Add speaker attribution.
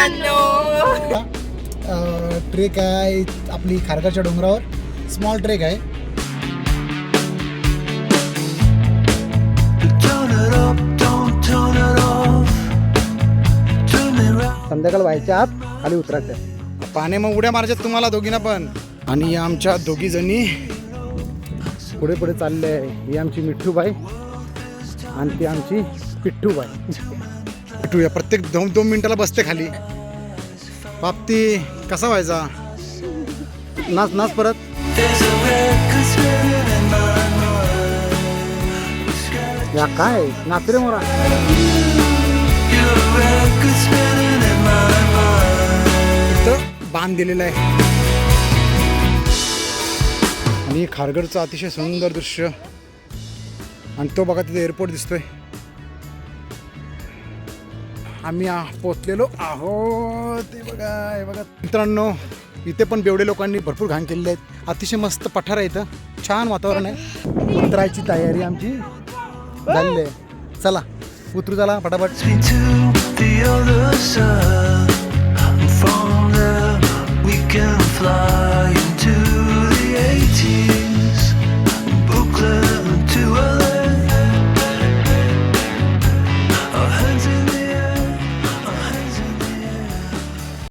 Speaker 1: मित्रांनो,
Speaker 2: ट्रेक आहे आपली खारघरच्या डोंगरावर. स्मॉल ट्रेक आहे. संध्याकाळ व्हायच्या आत खाली उतरायचं. पाणी मग उड्या मारायच्यात तुम्हाला दोघींना पण. आणि आमच्या दोघी जणी पुढे पुढे चालले आहे. ही आमची मिठ्ठूबाई आणि ती आमची पिठ्ठूबाई. पिठ्ठू या प्रत्येक 2 मिनिटाला बसते खाली. बाप्ती कसा व्हायचा? नाच नाच परत. या काय नाच रे मोरा. बांध दिलेला आहे. आणि खारघरचं अतिशय सुंदर दृश्य. आणि तो बघा तिथे एअरपोर्ट दिसतोय. आम्ही पोचलेलो आहोत. ते बघा हे बघा मित्रांनो, इथे पण बेवडे लोकांनी भरपूर घाण केलेले आहेत. अतिशय मस्त पठार आहे इथं. छान वातावरण आहे. उतरायची तयारी आमची झालेली आहे. चला उतरू, चला फटाफट.
Speaker 3: From there we can fly